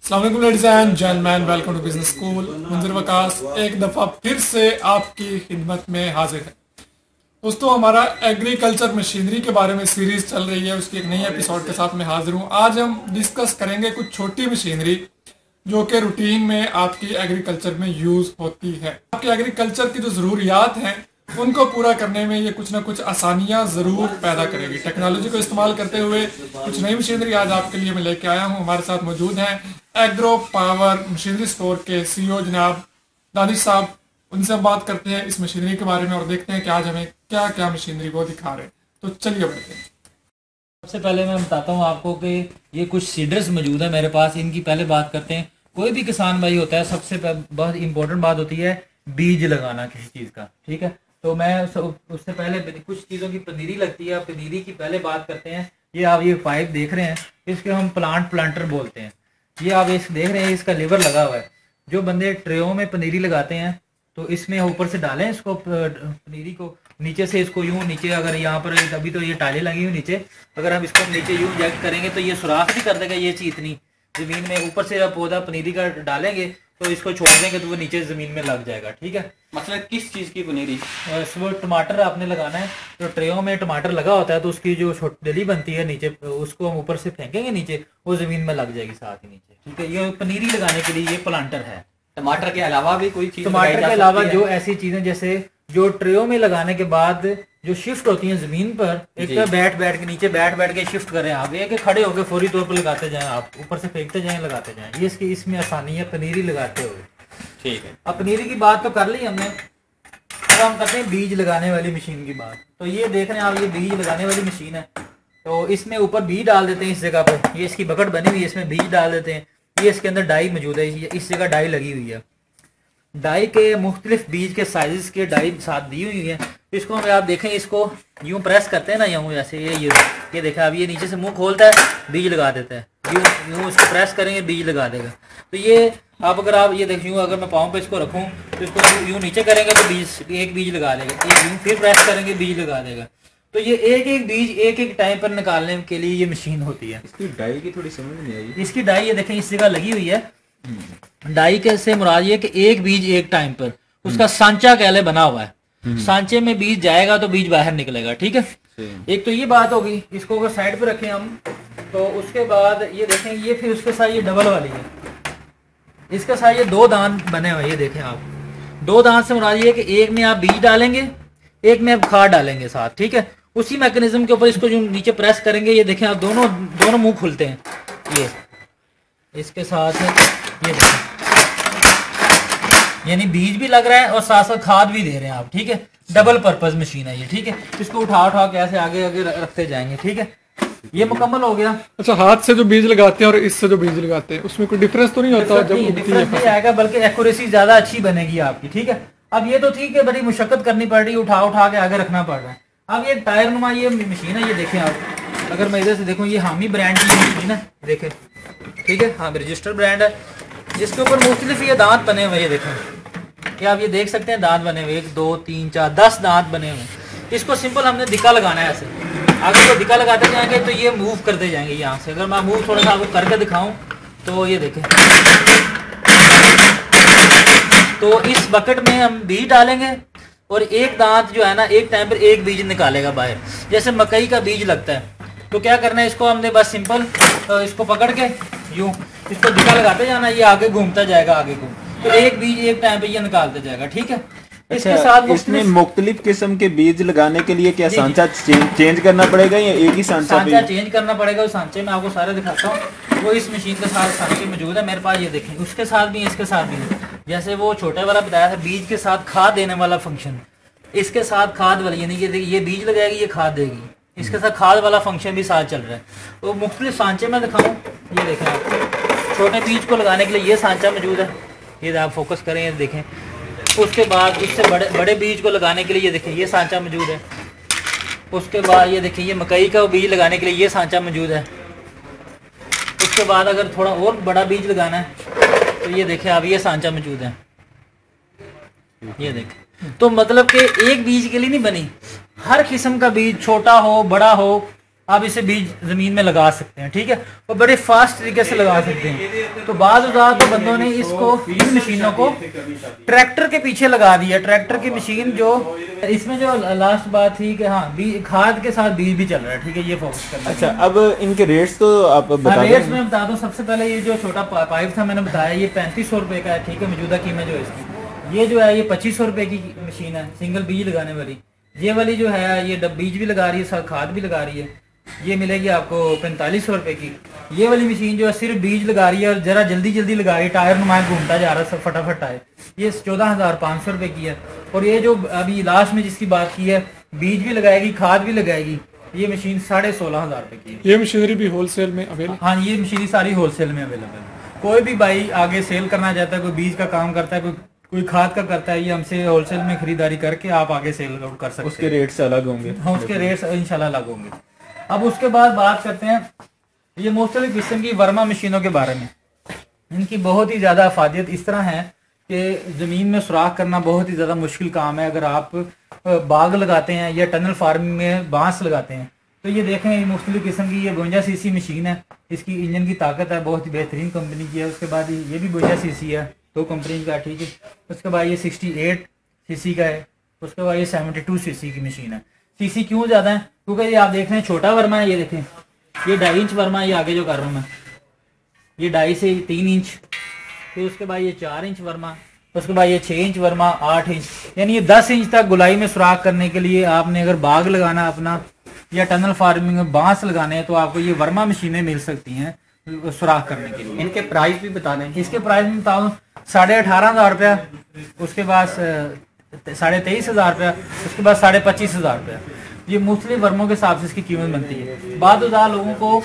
अस्सलाम वालेकुम ladies and gentleman, welcome to business school. Munzir Waqas एक दफ़ा फिर से आपकी खिदमत में हाजिर है। दोस्तों, हमारा एग्रीकल्चर मशीनरी के बारे में सीरीज चल रही है, उसकी एक नई एपिसोड के साथ मैं हाजिर हूँ। आज हम डिस्कस करेंगे कुछ छोटी मशीनरी जो कि रूटीन में आपकी एग्रीकल्चर में यूज़ होती है। आपकी एग्रीकल्चर की जो ज़रूरियात हैं उनको पूरा करने में ये कुछ ना कुछ आसानियां ज़रूर पैदा करेगी। टेक्नोलॉजी को इस्तेमाल करते हुए कुछ नई मशीनरी आज आपके लिए मैं लेके आया हूँ। हमारे साथ मौजूद हैं एग्रो पावर मशीनरी स्टोर के सीईओ जनाब दानिश साहब। उनसे हम बात करते हैं इस मशीनरी के बारे में और देखते हैं कि आज हमें क्या क्या मशीनरी वो दिखा रहे हैं। तो चलिए बढ़ते हैं। सबसे पहले मैं बताता हूँ आपको कि ये कुछ सीडर्स मौजूद है मेरे पास। इनकी पहले बात करते हैं। कोई भी किसान भाई होता है, सबसे बहुत इंपॉर्टेंट बात होती है बीज लगाना किसी चीज़ का, ठीक है। तो मैं उससे पहले कुछ चीज़ों की पनीरी लगती है। पनीरी की पहले बात करते हैं। ये आप ये पाइप देख रहे हैं, इसके हम प्लांटर बोलते हैं। ये आप इस देख रहे हैं, इसका लीवर लगा हुआ है। जो बंदे ट्रेयों में पनीरी लगाते हैं तो इसमें ऊपर से डालें इसको पनीरी को, नीचे से इसको यूं नीचे, अगर यहाँ पर अभी तो ये टाइलें लगी हुई नीचे, अगर हम इसको नीचे यूं इंजेक्ट करेंगे तो ये सुराख भी कर देगा। ये चीज इतनी जमीन में ऊपर से पौधा पनीरी का डालेंगे तो इसको छोड़ देंगे तो वो नीचे जमीन में लग जाएगा, ठीक है। मतलब किस चीज की पनीरी? वो टमाटर आपने लगाना है, तो ट्रेयों में टमाटर लगा होता है तो उसकी जो डली बनती है नीचे, उसको हम ऊपर से फेंकेंगे नीचे, वो जमीन में लग जाएगी साथ ही नीचे, ठीक है। ये पनीरी लगाने के लिए ये प्लांटर है। टमाटर के अलावा भी कोई चीज? टमाटर के अलावा जो ऐसी चीजें जैसे जो ट्रेयों में लगाने के बाद जो शिफ्ट होती हैं जमीन पर, एक तो बैठ के नीचे बैठ के शिफ्ट करें आप, एक खड़े होकर फौरी तौर पर लगाते जाएं, आप ऊपर से फेंकते जाएं लगाते जाएं। ये इसमें आसानी है पनीरी लगाते हुए, ठीक है। अब पनीरी की बात तो कर ली हमने, अब हम करते हैं बीज लगाने वाली मशीन की बात। तो ये देख रहे हैं आप, ये बीज लगाने वाली मशीन है। तो इसमें ऊपर बीज डाल देते हैं इस जगह पे, ये इसकी बकेट बनी हुई है, इसमें बीज डाल देते हैं। ये इसके अंदर डाई मौजूद है, इस जगह डाई लगी हुई है। डाई के मुख्तलिफ बीज के साइजेस के डाई साथ दी हुई है। इसको हम आप देखें, इसको यूं प्रेस करते हैं ना, यूं जैसे ये देखें आप, ये नीचे से मुंह खोलता है, बीज लगा देता है। यूं इसको प्रेस करेंगे बीज लगा देगा। तो ये आप अगर आप ये देखें, अगर मैं पाँव पे इसको रखूं तो इसको यूं नीचे करेंगे तो एक बीज लगा देगा, यूं फिर प्रेस करेंगे बीज लगा देगा। तो ये एक बीज एक टाइम पर निकालने के लिए ये मशीन होती है। इसकी डाई की थोड़ी समझ नहीं आई। इसकी डाई ये देखें इस जगह लगी हुई है। डाई के से मुराद ये कि एक बीज एक टाइम पर, उसका सांचा कहले बना हुआ है। सांचे में बीज जाएगा तो बीज बाहर निकलेगा, ठीक है। एक तो ये बात होगी। इसको अगर साइड पे रखें हम, तो उसके बाद ये देखें, ये फिर उसके साथ ये डबल वाली है, इसके साथ ये दो दांत बने हुए, ये देखें आप। दो दांत से मुराद ये कि एक में आप बीज डालेंगे, एक में आप खाद डालेंगे साथ, ठीक है। उसी मैकेनिज्म के ऊपर इसको जो नीचे प्रेस करेंगे, ये देखें आप, दोनों मुंह खुलते हैं। ये इसके साथ है, ये देखें, यानी बीज भी लग रहा है और साथ साथ खाद भी दे रहे हैं आप, ठीक है। डबल पर्पज मशीन है ये, ठीक है। इसको उठा के ऐसे आगे रखते जाएंगे, ठीक है। ये मुकम्मल हो गया। अच्छा, हाथ से जो बीज लगाते हैं और इससे जो बीज लगाते हैं उसमें कोई डिफरेंस तो नहीं होता? डिफरेंस नहीं आएगा, बल्कि एक्यूरेसी ज्यादा अच्छी बनेगी आपकी, ठीक है। अब ये तो ठीक है, बड़ी मुशक्कत करनी पड़ रही है, उठा के आगे रखना पड़ रहा है। अब ये टायर नुमा ये मशीन है, ये देखें आप, अगर मैं इधर से देखूं, ये हामी ब्रांड की मशीन है, देखें, ठीक है। हाँ, रजिस्टर्ड ब्रांड है, जिसके ऊपर मुख्तलिफ ये दांत बने हुए, ये देखें, क्या आप ये देख सकते हैं, दांत बने हुए, 1 2 3 4 10 दांत बने हुए। इसको सिंपल हमने दिक्का लगाना है, ऐसे आगे को दिक्का लगाते जाएंगे तो ये मूव करते जाएंगे यहाँ से। अगर मैं मूव थोड़ा सा आपको करके दिखाऊं तो ये देखें, तो इस बकेट में हम बीज डालेंगे और एक दांत जो है ना, एक टाइम पर एक बीज निकालेगा बाहर। जैसे मकई का बीज लगता है, तो क्या करना है, इसको हमने बस सिंपल इसको पकड़ के यूं इसको दिक्का लगाते जाना, ये आगे घूमता जाएगा आगे को, तो एक बीज एक टाइम पे ये निकालते जाएगा, ठीक है। इसके साथ इसमें मुख्तलिफ किस्म के बीज लगाने के लिए क्या सांचा चेंज करना पड़ेगा या एक ही सांचा चेंज करना पड़ेगा? उस सांचे में आपको सारे दिखाता हूँ, वो इस मशीन के साथ सांचे मौजूद है मेरे पास, ये देखें, उसके साथ भी इसके साथ भी। जैसे वो छोटे वाला बताया था बीज के साथ खाद देने वाला फंक्शन, इसके साथ खाद वाली, यानी कि ये बीज लगाएगी, ये खाद देगी, इसके साथ खाद वाला फंक्शन भी साथ चल रहा है। तो मुख्तलिफ सांचे में दिखाऊं, ये देखें आप, छोटे बीज को लगाने के लिए ये सांचा मौजूद है, ये आप फोकस करें, ये देखें। उसके बाद इससे बड़े बीज को लगाने के लिए ये देखें, ये सांचा मौजूद है। उसके बाद ये देखिए, ये मकई का बीज लगाने के लिए ये सांचा मौजूद है। उसके बाद अगर थोड़ा और बड़ा बीज लगाना है तो ये देखें आप, ये सांचा मौजूद है, ये देखें। तो मतलब कि एक बीज के लिए नहीं बनी, हर किस्म का बीज, छोटा हो बड़ा हो, आप इसे बीज जमीन में लगा सकते हैं, ठीक है, और बड़े फास्ट तरीके से लगा सकते हैं। तो बाज़ तो बंदों ने इसको इन मशीनों को ट्रैक्टर के पीछे लगा दिया। ट्रैक्टर की मशीन जो इसमें जो लास्ट बात थी कि हाँ बीज खाद के साथ बीज भी चल रहा है, ठीक है, ये फोकस करना। अच्छा, अब इनके रेट्स तो आप बता दें। रेट्स मैं बता दूं, सबसे पहले ये जो छोटा पाइप था मैंने बताया, ये 3500 रुपए का है, ठीक है, मौजूदा कीमत जो है इसकी। ये जो है ये 2500 रुपए की मशीन है, सिंगल बीज लगाने वाली। ये वाली जो है ये बीज भी लगा रही है, साथ खाद भी लगा रही है, ये मिलेगी आपको 4500 रुपए की। ये वाली मशीन जो है सिर्फ बीज लगा रही है और जरा जल्दी जल्दी लगा रही है, टायर नुमा घूमता जा रहा है, सब फटाफट आए, ये 14,500 रुपए की है। और ये जो अभी लास्ट में जिसकी बात की है, बीज भी लगाएगी खाद भी लगाएगी, ये मशीन 16,500 रुपए की है। ये मशीनरी भी होलसेल में अवेलेबल? हाँ, ये मशीनरी सारी होलसेल में अवेलेबल है। कोई भी भाई आगे सेल करना चाहता है, कोई बीज का काम करता है, कोई खाद का करता है, ये हमसे होलसेल में खरीदारी करके आप आगे सेल आउट कर सकते हैं। उसके रेट्स अलग होंगे? हाँ, उसके रेट्स इंशाल्लाह अलग होंगे। अब उसके बाद बात करते हैं ये मुख्तलिफ किस्म की वर्मा मशीनों के बारे में। इनकी बहुत ही ज़्यादा अफादियत इस तरह है कि ज़मीन में सुराख करना बहुत ही ज़्यादा मुश्किल काम है। अगर आप बाग लगाते हैं या टनल फार्मिंग में बांस लगाते हैं तो ये देखें, ये मुख्तलिफ किस्म की ये 52 सीसी मशीन है। इसकी इंजन की ताकत है, बहुत ही बेहतरीन कंपनी की है। उसके बाद ये भी 52 सीसी है, दो कंपनी का, ठीक है। उसके बाद ये 68 सीसी का है। उसके बाद ये 72 सीसी की मशीन है। सीसी क्यों ज़्यादा है? क्योंकि ये आप देख रहे हैं छोटा वर्मा है, ये देखें, ये 2.5 इंच वर्मा है, ये आगे जो कर रहा हूँ मैं, ये 2.5 से 3 इंच। फिर उसके बाद ये 4 इंच वर्मा, उसके बाद ये 6 इंच वर्मा, 8 इंच, यानी ये 10 इंच तक गुलाई में सुराख करने के लिए आपने अगर बाग लगाना अपना या टनल फार्मिंग में बांस लगाने हैं तो आपको ये वर्मा मशीनें मिल सकती हैं सुराख करने के लिए। इनके प्राइस भी बता दें। इसके प्राइस में बताऊँ 18,500 रुपया, उसके बाद 23,500 रुपया, उसके बाद 25,500 रुपया। ये मुख्तलिफ वर्मों के हिसाब से इसकी कीमत बनती है। बाद लोगों को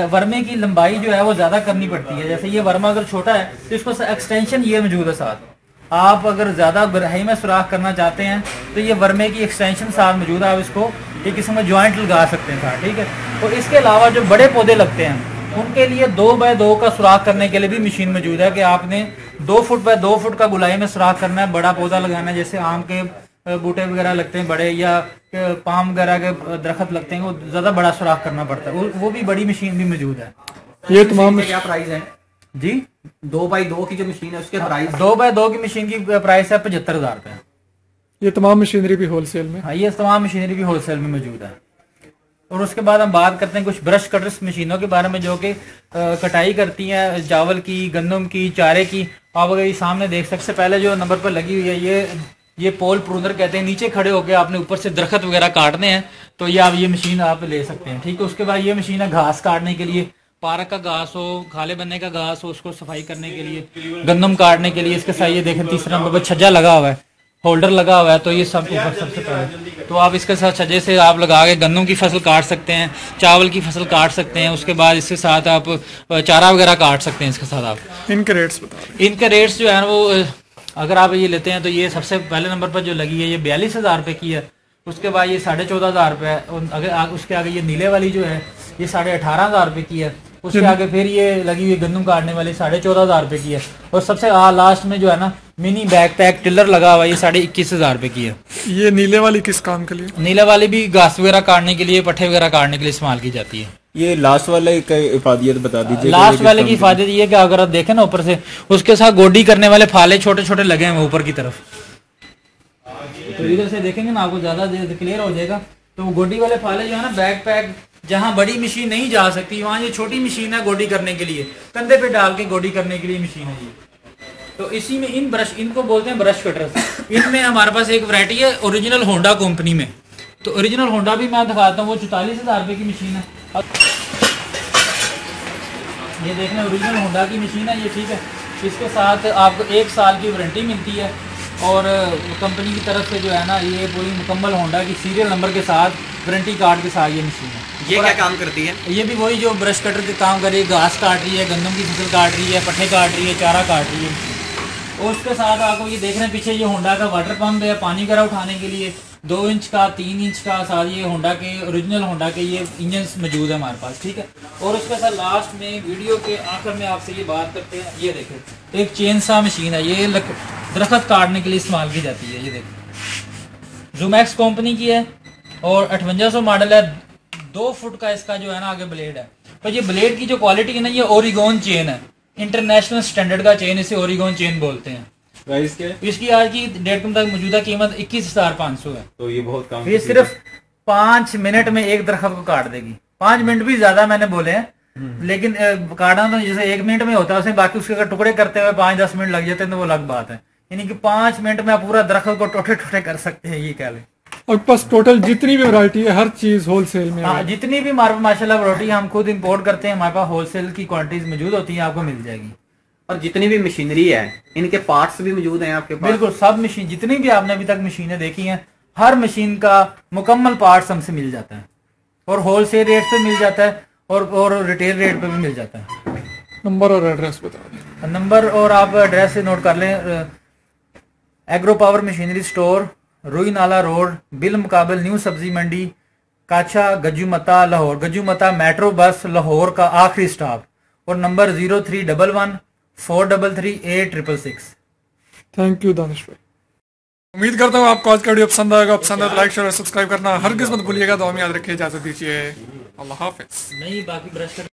वर्मे की लंबाई जो है वो ज़्यादा करनी पड़ती है। जैसे ये वर्मा अगर छोटा है तो इसको एक्सटेंशन ये मौजूद है साथ। आप अगर ज़्यादा गहराई में सुराख करना चाहते हैं तो ये वर्मे की एक्सटेंशन साथ मौजूद है, आप इसको एक किस्म में ज्वाइंट लगा सकते हैं साथ, ठीक है। और इसके अलावा जो बड़े पौधे लगते हैं उनके लिए 2x2 का सुराख करने के लिए भी मशीन मौजूद है कि आपने 2 फुट बाय 2 फुट का गुलाई में सुराख करना है, बड़ा पौधा लगाना है, जैसे आम के बूटे वगैरह लगते हैं बड़े, या पाम वगैरह के दरख्त लगते हैं, वो ज़्यादा बड़ा सुराख करना पड़ता है, वो भी बड़ी मशीन भी मौजूद है। ये तमाम क्या प्राइस है जी? 2x2 की जो मशीन है उसके प्राइस? 2x2 की मशीन की प्राइस है 75,000 रुपये। ये तमाम मशीनरी भी होलसेल में? हाँ, ये तमाम मशीनरी भी होलसेल में मौजूद है। और उसके बाद हम बात करते हैं कुछ ब्रश कटर्स मशीनों के बारे में जो कि कटाई करती हैं चावल की, गंदम की, चारे की। आप अगर ये सामने देख सकते, पहले जो नंबर पर लगी हुई है ये पोल प्रूनर कहते हैं। नीचे खड़े होकर आपने ऊपर से दरख्त वगैरह काटने हैं तो ये आप ये मशीन आप ले सकते हैं, ठीक है। उसके बाद ये मशीन है घास काटने के लिए, पार्क का घास हो, खाले बनने का घास हो, उसको सफाई करने के लिए, गंदम काटने के लिए। इसके साथ ये देखें तीसरा नंबर पर छज्जा लगा हुआ है, होल्डर लगा हुआ है, तो ये सब ऊपर सबसे पहले तो आप इसके साथ छज्जे से आप लगा के गन्नों की फसल काट सकते हैं, चावल की फसल काट सकते हैं। उसके बाद इसके साथ आप चारा वगैरह काट सकते हैं इसके साथ आप। इनके रेट्स बता। इनके रेट्स जो है ना वो अगर आप ये लेते हैं तो ये सबसे पहले नंबर पर जो लगी है ये 42,000 रुपये की है। उसके बाद ये 14,500 रुपये है। अगर उसके आगे ये नीले वाली जो है ये 18,500 रुपये की है। उसके आगे फिर ये लगी हुई गंदम काटने वाली 14,500 रुपये की है। और सबसे लास्ट में जो है ना मिनी बैक पैक टिलर लगा हुआ है, ये 21,500 रुपये की है। ये नीले वाली किस काम के लिए? नीले वाली भी घास वगैरह काटने के लिए, पट्ठे वगैरह काटने के लिए इस्तेमाल की जाती है। ये लास्ट वाले की इफादियत बता दीजिए। लास्ट वाले की इफादियत ये कि अगर आप देखें ना ऊपर से उसके साथ गोडी करने वाले फाले छोटे छोटे लगे हैं ऊपर की तरफ, तो इधर से देखेंगे ना आपको ज्यादा क्लियर हो जाएगा। तो गोडी वाले फाले जो है ना बैक पैक, जहाँ बड़ी मशीन नहीं जा सकती वहाँ ये छोटी मशीन है गोडी करने के लिए, कंधे पे डाल के गोडी करने के लिए मशीन है ये। तो इसी में इन ब्रश, इनको बोलते हैं ब्रश कटर्स। इनमें हमारे पास एक वैरायटी है ओरिजिनल होंडा कंपनी में। तो ओरिजिनल होंडा भी मैं दिखाता हूँ, वो 44,000 रुपये की मशीन है। ये देखना ओरिजिनल होंडा की मशीन है ये, ठीक है। इसके साथ आपको 1 साल की वारंटी मिलती है और कंपनी की तरफ से जो है ना ये पूरी मुकम्मल होंडा की सीरियल नंबर के साथ वारंटी कार्ड के साथ ये मशीन है। ये क्या काम करती है? ये भी वही जो ब्रश कटर के काम कर रही है, घास काट रही है, गंदम की फसल काट रही है, पट्टे काट रही है, चारा काट रही है। और उसके साथ आपको ये देख रहे हैं पीछे ये होंडा का वाटर पंप है पानी वगैरह उठाने के लिए, 2 इंच का, 3 इंच का, साथ ये होंडा के ओरिजिनल होंडा के ये इंजन मौजूद है हमारे पास, ठीक है। और उसके साथ लास्ट में वीडियो के आखिर में आपसे ये बात करते हैं, ये देखें एक चेन सा मशीन है, ये दरख्त काटने के लिए इस्तेमाल की जाती है। ये देखें जूमैक्स कंपनी की है और 5800 मॉडल है, 2 फुट का इसका जो है ना आगे ब्लेड है। पर ये ब्लेड की जो क्वालिटी है ना, ये ओरिगोन चेन है, इंटरनेशनल स्टैंडर्ड का चेन, इसे ओरिगोन चेन बोलते हैं। प्राइस क्या है? इसकी आज की डेट के मुताबिक मौजूदा कीमत 21,500 है। तो ये बहुत कम। ये सिर्फ 5 मिनट में एक दरख्त को काट देगी। 5 मिनट भी ज्यादा मैंने बोले हैं, लेकिन काटना तो जैसे 1 मिनट में होता है, उसमें बाकी उसके अगर टुकड़े करते हुए 5-10 मिनट लग जाते हैं तो वो अलग बात है। यानी कि 5 मिनट में आप पूरा दरख्त को टोटे टोटे कर सकते हैं, ये कह लें। और बस टोटल जितनी भी वैरायटी है हर चीज होलसेल में हाँ, जितनी भी हमारे माशाल्लाह वैरायटी हम खुद इंपोर्ट करते हैं, हमारे पास होलसेल की क्वांटिटीज मौजूद होती है, आपको मिल जाएगी। और जितनी भी मशीनरी है इनके पार्ट्स भी मौजूद हैं आपके पास? बिल्कुल, सब मशीन जितनी भी आपने अभी तक मशीनें देखी हैं, हर मशीन का मुकम्मल पार्ट्स हमसे मिल जाता है, और होलसेल रेट पे मिल जाता है, और रिटेल रेट पे भी मिल जाता है। नंबर और एड्रेस बता दें। नंबर और आप एड्रेस से नोट कर लें। एग्रो पावर मशीनरी स्टोर, रुई नाला रोड, बिल मुकाबल न्यू सब्जी मंडी, काछा, गज्जूमता, लाहौर। गज्जूमता मेट्रो बस लाहौर का आखिरी स्टॉप, और नंबर 0311 433 8666। थैंक यू दानिश भाई। उम्मीद करता हूँ आपको आज का वीडियो पसंद आएगा। पसंद है तो लाइक शेयर और सब्सक्राइब करना हर किस्मत भूलिएगा। तो हम याद रखिए, इजाजत दीजिए, अल्लाह हाफिज। नहीं, बाकी ब्रश